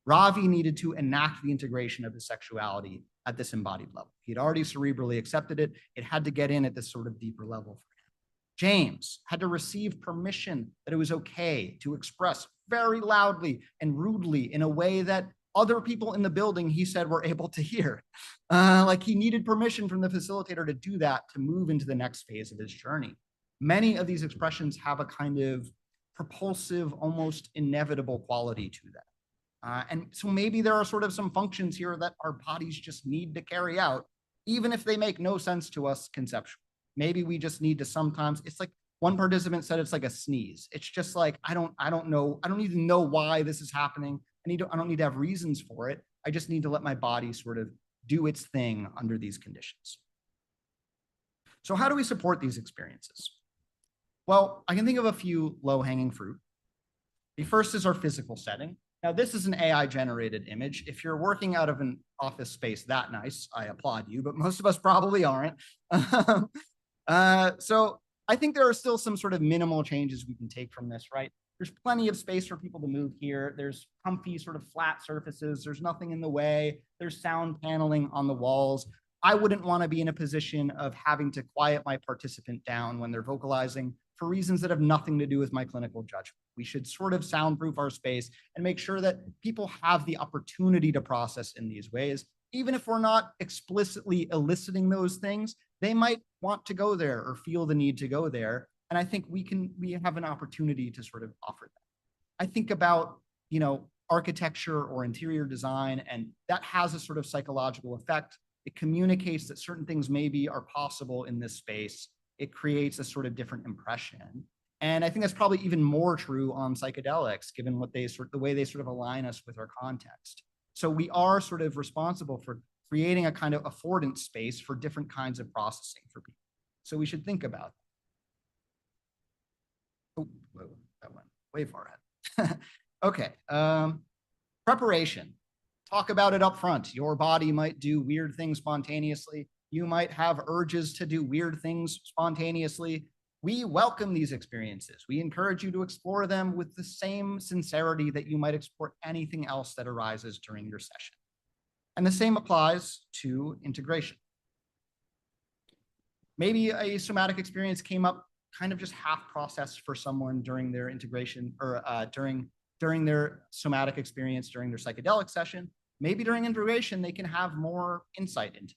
Ravi needed to enact the integration of his sexuality at this embodied level. He'd already cerebrally accepted it. It had to get in at this sort of deeper level for him. James had to receive permission that it was okay to express very loudly and rudely in a way that other people in the building, he said, were able to hear. Like he needed permission from the facilitator to do that, to move into the next phase of his journey. Many of these expressions have a kind of propulsive, almost inevitable quality to them. And so maybe there are sort of some functions here that our bodies just need to carry out, even if they make no sense to us conceptually. Maybe we just need to sometimes, it's like one participant said, it's like a sneeze. It's just like, I don't know, I don't even know why this is happening. I don't need to have reasons for it. I just need to let my body sort of do its thing under these conditions. So how do we support these experiences? Well, I can think of a few low-hanging fruit. The first is our physical setting. Now, this is an AI-generated image. If you're working out of an office space that nice, I applaud you, but most of us probably aren't. So I think there are still some sort of minimal changes we can take from this, right? There's plenty of space for people to move here. There's comfy sort of flat surfaces. There's nothing in the way. There's sound paneling on the walls. I wouldn't want to be in a position of having to quiet my participant down when they're vocalizing for reasons that have nothing to do with my clinical judgment. We should sort of soundproof our space and make sure that people have the opportunity to process in these ways. Even if we're not explicitly eliciting those things, they might want to go there or feel the need to go there. And I think we have an opportunity to sort of offer that. I think about, architecture or interior design, and that has a sort of psychological effect. It communicates that certain things maybe are possible in this space. It creates a sort of different impression. And I think that's probably even more true on psychedelics, given the way they sort of align us with our context. So we are sort of responsible for creating a kind of affordance space for different kinds of processing for people. So we should think about that. Oh, whoa, that went way far ahead. Okay, preparation. Talk about it up front. Your body might do weird things spontaneously. You might have urges to do weird things spontaneously. We welcome these experiences. We encourage you to explore them with the same sincerity that you might explore anything else that arises during your session. And the same applies to integration. Maybe a somatic experience came up kind of just half processed for someone during their integration or during their somatic experience, during their psychedelic session. Maybe during integration, they can have more insight into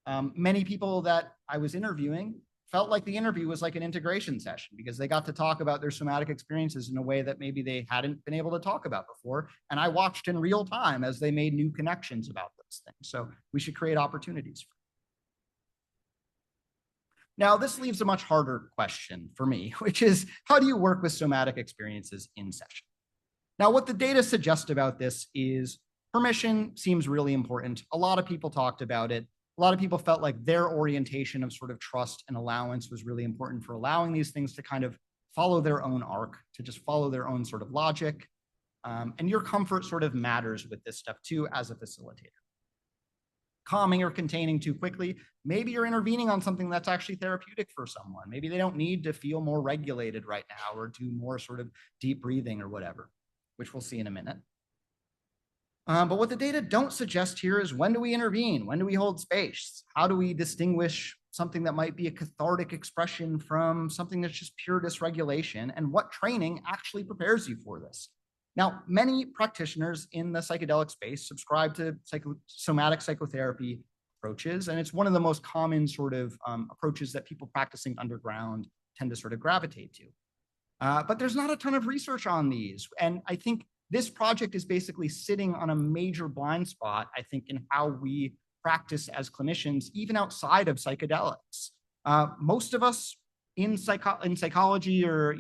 that. Many people that I was interviewing felt like the interview was like an integration session because they got to talk about their somatic experiences in a way that maybe they hadn't been able to talk about before. And I watched in real time as they made new connections about those things. So we should create opportunities for. Now, this leaves a much harder question for me, which is how do you work with somatic experiences in session? Now, what the data suggest about this is permission seems really important. A lot of people talked about it. A lot of people felt like their orientation of sort of trust and allowance was really important for allowing these things to kind of follow their own arc, to just follow their own sort of logic. And your comfort sort of matters with this stuff too as a facilitator. Calming or containing too quickly, maybe you're intervening on something that's actually therapeutic for someone. Maybe they don't need to feel more regulated right now or do more sort of deep breathing or whatever, which we'll see in a minute. But what the data don't suggest here is when do we intervene? When do we hold space? How do we distinguish something that might be a cathartic expression from something that's just pure dysregulation? And what training actually prepares you for this? Now, many practitioners in the psychedelic space subscribe to somatic psychotherapy approaches. And it's one of the most common sort of approaches that people practicing underground tend to sort of gravitate to. But there's not a ton of research on these. And I think this project is basically sitting on a major blind spot, I think, in how we practice as clinicians, even outside of psychedelics. Most of us in psychology or,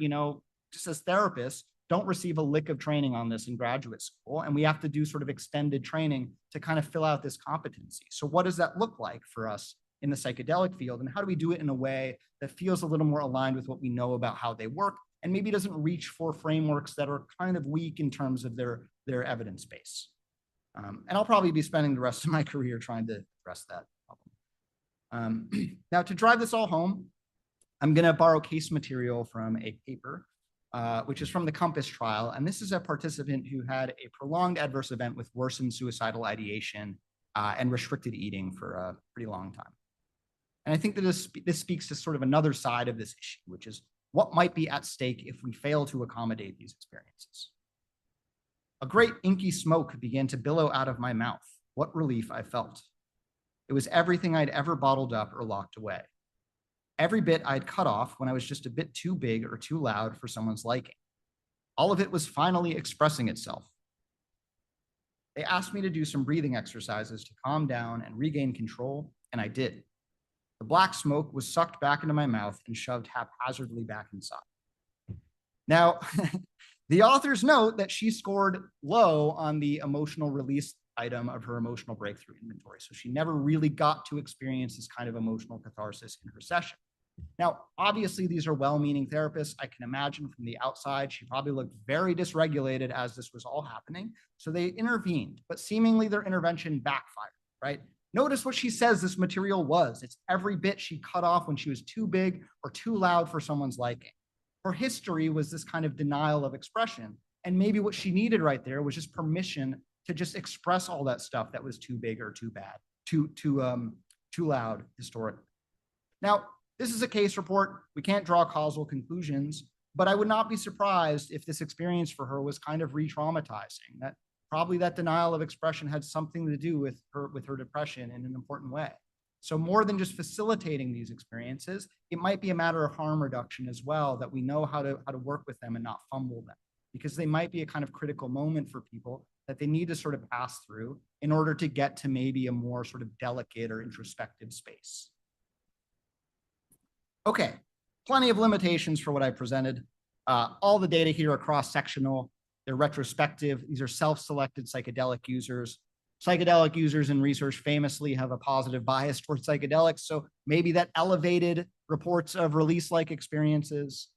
just as therapists, don't receive a lick of training on this in graduate school. And we have to do sort of extended training to kind of fill out this competency. So what does that look like for us in the psychedelic field? And how do we do it in a way that feels a little more aligned with what we know about how they work and maybe doesn't reach for frameworks that are kind of weak in terms of their evidence base? And I'll probably be spending the rest of my career trying to address that problem. Now, to drive this all home, I'm going to borrow case material from a paper, which is from the COMPASS trial. And this is a participant who had a prolonged adverse event with worsened suicidal ideation and restricted eating for a pretty long time. And I think that this speaks to sort of another side of this issue, which is what might be at stake if we fail to accommodate these experiences. A great inky smoke began to billow out of my mouth. What relief I felt. It was everything I'd ever bottled up or locked away. Every bit I'd cut off when I was just a bit too big or too loud for someone's liking. All of it was finally expressing itself. They asked me to do some breathing exercises to calm down and regain control, and I did. The black smoke was sucked back into my mouth and shoved haphazardly back inside. Now, the authors note that she scored low on the emotional release item of her emotional breakthrough inventory. So she never really got to experience this kind of emotional catharsis in her session. Now, obviously, these are well-meaning therapists. I can imagine from the outside, she probably looked very dysregulated as this was all happening. So they intervened, but seemingly their intervention backfired, right? Notice what she says this material was. It's every bit she cut off when she was too big or too loud for someone's liking. Her history was this kind of denial of expression. And maybe what she needed right there was just permission to just express all that stuff that was too big or too bad, too loud historically. Now, this is a case report. We can't draw causal conclusions, but I would not be surprised if this experience for her was kind of re-traumatizing. That probably that denial of expression had something to do with her depression in an important way. So more than just facilitating these experiences, it might be a matter of harm reduction as well, that we know how to work with them and not fumble them, because they might be a kind of critical moment for people that they need to sort of pass through in order to get to maybe a more sort of delicate or introspective space. Okay, plenty of limitations for what I presented. All the data here are cross-sectional. They're retrospective. These are self-selected psychedelic users. Psychedelic users in research famously have a positive bias towards psychedelics. So maybe that elevated reports of release-like experiences.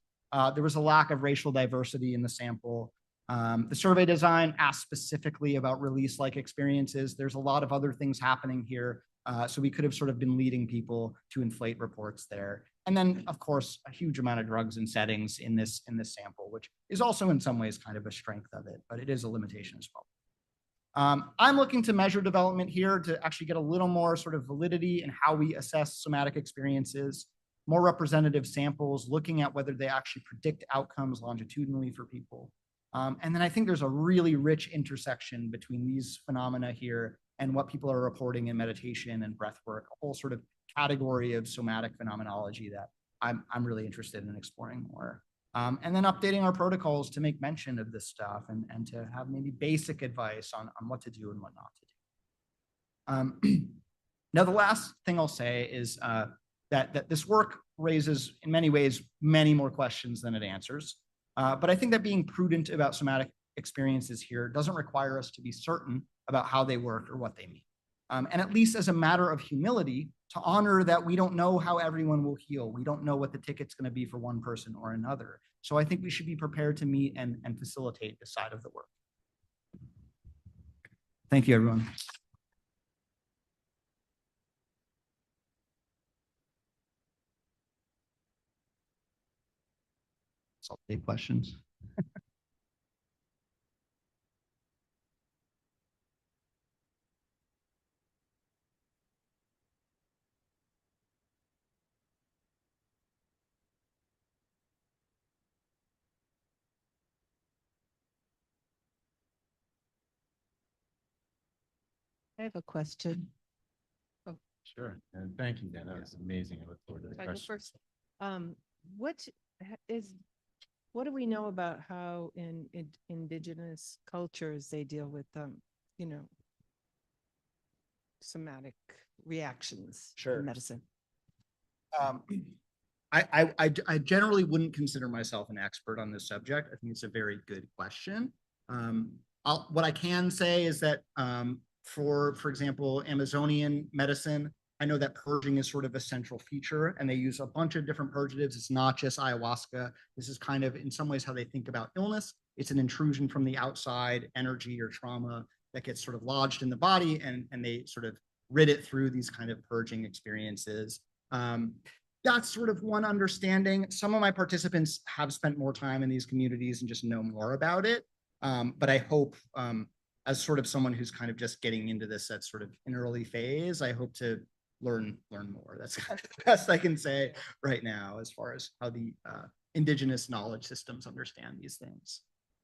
There was a lack of racial diversity in the sample. The survey design asked specifically about release-like experiences. There's a lot of other things happening here. So we could have sort of been leading people to inflate reports there. And then, of course, a huge amount of drugs and settings in this sample, which is also in some ways kind of a strength of it, but it is a limitation as well. I'm looking to measure development here to actually get a little more sort of validity in how we assess somatic experiences, more representative samples, looking at whether they actually predict outcomes longitudinally for people. And then I think there's a really rich intersection between these phenomena here and what people are reporting in meditation and breath work, a whole sort of category of somatic phenomenology that I'm really interested in exploring more. And then updating our protocols to make mention of this stuff and to have maybe basic advice on what to do and what not to do. Now, the last thing I'll say is that this work raises, in many ways, many more questions than it answers. But I think that being prudent about somatic experiences here doesn't require us to be certain about how they work or what they mean. And at least as a matter of humility, to honor that we don't know how everyone will heal. We don't know what the ticket's going to be for one person or another. So I think we should be prepared to meet and facilitate this side of the work. Thank you, everyone. So I'll take questions. I have a question. Oh, Sure. And thank you, Dan. That was amazing. I look forward to the If I go question. first, what is what do we know about how in indigenous cultures they deal with you know, somatic reactions Sure. in medicine? Um, I generally wouldn't consider myself an expert on this subject. I think it's a very good question. What I can say is that for example, Amazonian medicine, I know that purging is sort of a central feature, and they use a bunch of different purgatives. It's not just ayahuasca. This is kind of, in some ways, how they think about illness. It's an intrusion from the outside, energy or trauma that gets sort of lodged in the body, and they sort of rid it through these kind of purging experiences. That's sort of one understanding. Some of my participants have spent more time in these communities and just know more about it. But I hope, as sort of someone who's kind of just getting into this at sort of an early phase, I hope to learn more. That's kind of the best I can say right now as far as how the indigenous knowledge systems understand these things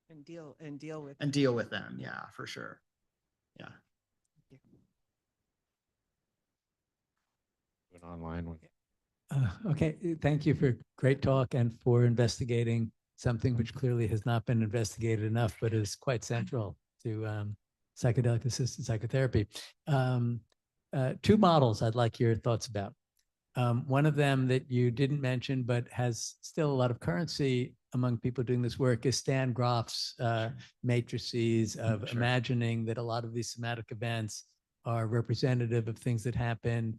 And deal with them. Yeah, for sure. Yeah. An online one. Okay, thank you for great talk and for investigating something which clearly has not been investigated enough, but is quite central to psychedelic assisted psychotherapy. Two models I'd like your thoughts about. One of them that you didn't mention, but has still a lot of currency among people doing this work, is Stan Groff's matrices of imagining that a lot of these somatic events are representative of things that happen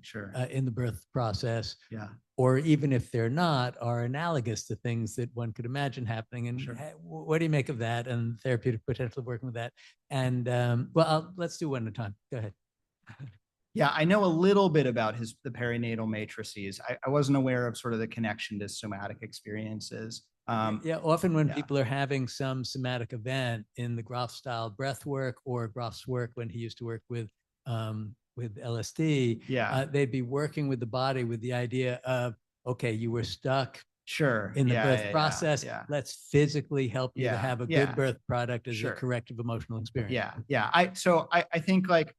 in the birth process. Yeah. Or even if they're not, are analogous to things that one could imagine happening. And what do you make of that and therapeutic potential of working with that? And let's do one at a time. Go ahead. Yeah, I know a little bit about the perinatal matrices. I wasn't aware of sort of the connection to somatic experiences. Often when people are having some somatic event in the Groff style breath work or Groff's work when he used to work with LSD, they'd be working with the body with the idea of, okay, you were stuck in the birth process. Let's physically help you to have a good birth product as a corrective emotional experience. I think like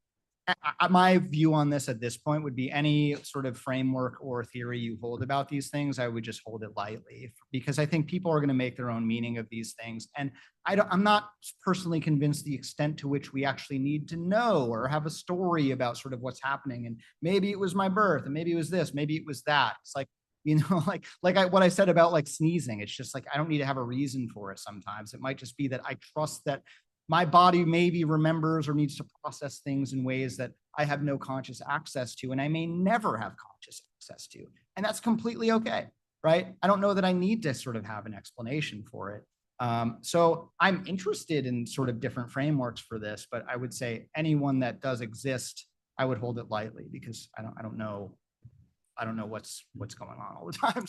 my view on this at this point would be any sort of framework or theory you hold about these things, I would just hold it lightly, because I think people are going to make their own meaning of these things. And I'm not personally convinced the extent to which we actually need to know or have a story about sort of what's happening. And maybe it was my birth, and maybe it was this, maybe it was that. It's like, you know, what I said about like sneezing. It's just like, I don't need to have a reason for it sometimes. It might just be that I trust that my body maybe remembers or needs to process things in ways that I have no conscious access to, and I may never have conscious access to. And that's completely okay, right? I don't know that I need to sort of have an explanation for it. So I'm interested in sort of different frameworks for this, but I would say anyone that does exist, I would hold it lightly, because I don't know what's going on all the time.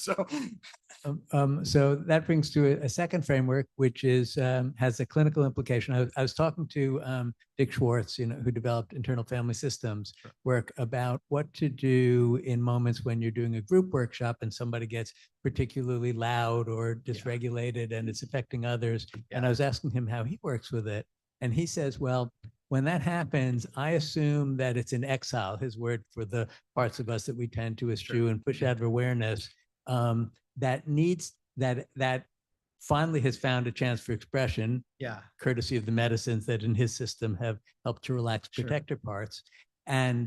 So that brings to a second framework, which is has a clinical implication. I was talking to Dick Schwartz, who developed internal family systems work, about what to do in moments when you're doing a group workshop and somebody gets particularly loud or dysregulated and it's affecting others. And I was asking him how he works with it, and he says, well, when that happens, I assume that it's an exile, his word for the parts of us that we tend to eschew and push out of awareness, that needs that finally has found a chance for expression, courtesy of the medicines that in his system have helped to relax protector parts. And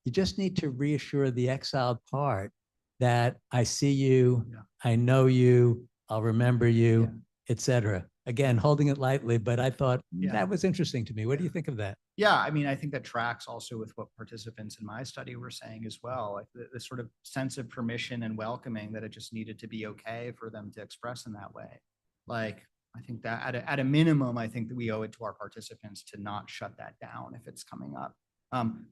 you just need to reassure the exiled part that I see you, I know you, I'll remember you, etc. Again, holding it lightly, but I thought that was interesting to me. What do you think of that? Yeah, I mean, I think that tracks also with what participants in my study were saying as well, like the sort of sense of permission and welcoming, that it just needed to be okay for them to express in that way. Like, I think that at a minimum, I think that we owe it to our participants to not shut that down if it's coming up.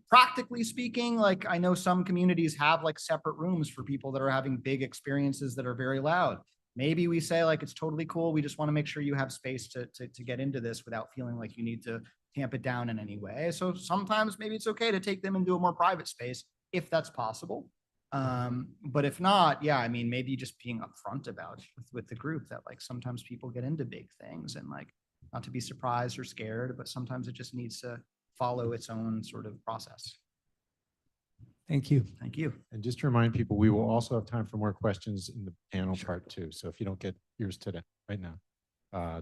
Practically speaking, like, I know some communities have like separate rooms for people that are having big experiences that are very loud. Maybe we say like, it's totally cool, we just want to make sure you have space to get into this without feeling like you need to tamp it down in any way. So sometimes maybe it's okay to take them into a more private space if that's possible. But if not, I mean, maybe just being upfront about with the group that like sometimes people get into big things, and like not to be surprised or scared, but sometimes it just needs to follow its own sort of process. Thank you. Thank you. And just to remind people, we will also have time for more questions in the panel part too. So if you don't get yours today, right now.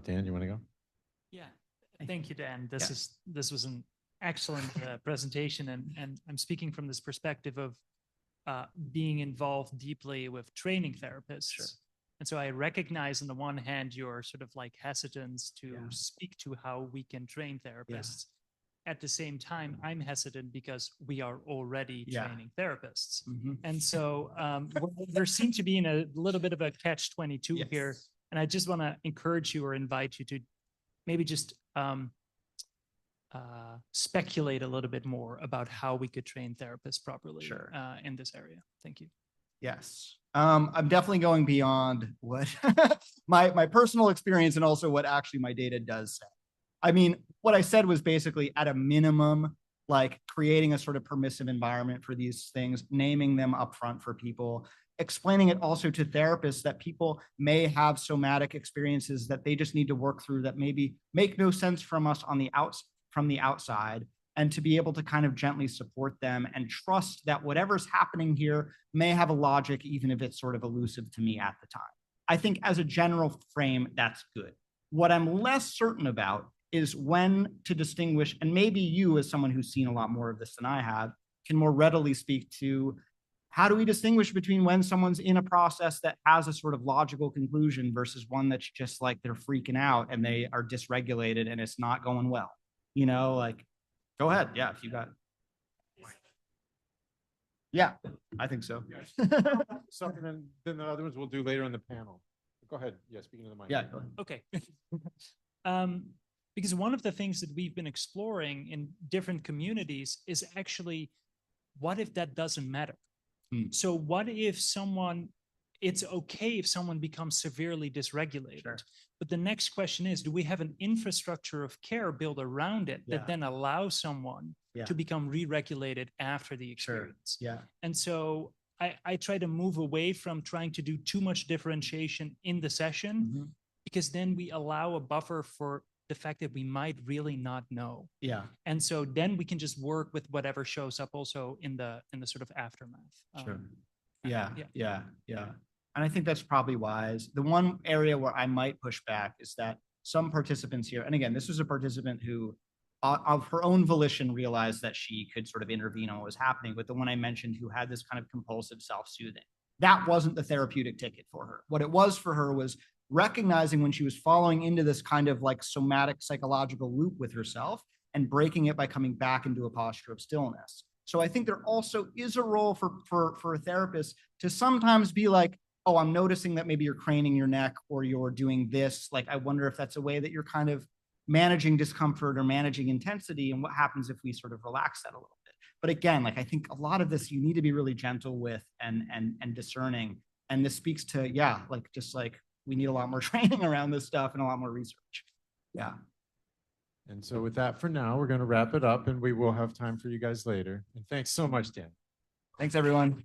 Dan, you want to go? Yeah, thank you, Dan. Yeah. This was an excellent presentation, and I'm speaking from this perspective of being involved deeply with training therapists. Sure. And so I recognize on the one hand your sort of like hesitance to Yeah. speak to how we can train therapists. At the same time, I'm hesitant because we are already Yeah. training therapists. Mhm. And so there seems to be in a little bit of a catch-22 Yes. here. And I just want to encourage you or invite you to maybe just speculate a little bit more about how we could train therapists properly Sure. in this area. Thank you. Yes. I'm definitely going beyond what my personal experience and also what actually my data does say. I mean, what I said was basically at a minimum, like creating a sort of permissive environment for these things, naming them upfront for people, explaining it also to therapists that people may have somatic experiences that they just need to work through that maybe make no sense from us on the from the outside, and to be able to kind of gently support them and trust that whatever's happening here may have a logic, even if it's sort of elusive to me at the time. I think as a general frame, that's good. What I'm less certain about is when to distinguish, and maybe you as someone who's seen a lot more of this than I have, can more readily speak to how do we distinguish between when someone's in a process that has a sort of logical conclusion versus one that's just like they're freaking out and they are dysregulated and it's not going well. You know, like, go ahead. Yeah, if you got. Yeah, I think so. Something then the other ones we'll do later on the panel. Go ahead. Yeah, speaking of the mic. Yeah, go ahead. Okay. Because one of the things that we've been exploring in different communities is actually, what if that doesn't matter? So what if it's okay if someone becomes severely dysregulated? Sure. But the next question is, do we have an infrastructure of care built around it that then allows someone to become re-regulated after the experience? Yeah. And so I try to move away from trying to do too much differentiation in the session, because then we allow a buffer for the fact that we might really not know. Yeah. And so then we can just work with whatever shows up also in the sort of aftermath. Sure. Yeah. And I think that's probably wise. The one area where I might push back is that some participants here, and again, this was a participant who of her own volition realized that she could sort of intervene on what was happening, but the one I mentioned who had this kind of compulsive self-soothing, that wasn't the therapeutic ticket for her. What it was for her was recognizing when she was falling into this kind of like somatic psychological loop with herself and breaking it by coming back into a posture of stillness. So I think there also is a role for a therapist to sometimes be like, oh, I'm noticing that maybe you're craning your neck or you're doing this. Like, I wonder if that's a way that you're kind of managing discomfort or managing intensity, and what happens if we sort of relax that a little bit. But again, like, I think a lot of this you need to be really gentle with and discerning. And this speaks to, like, just like we need a lot more training around this stuff and a lot more research. Yeah. And so with that, for now, we're going to wrap it up, and we will have time for you guys later. And thanks so much, Dan. Thanks, everyone.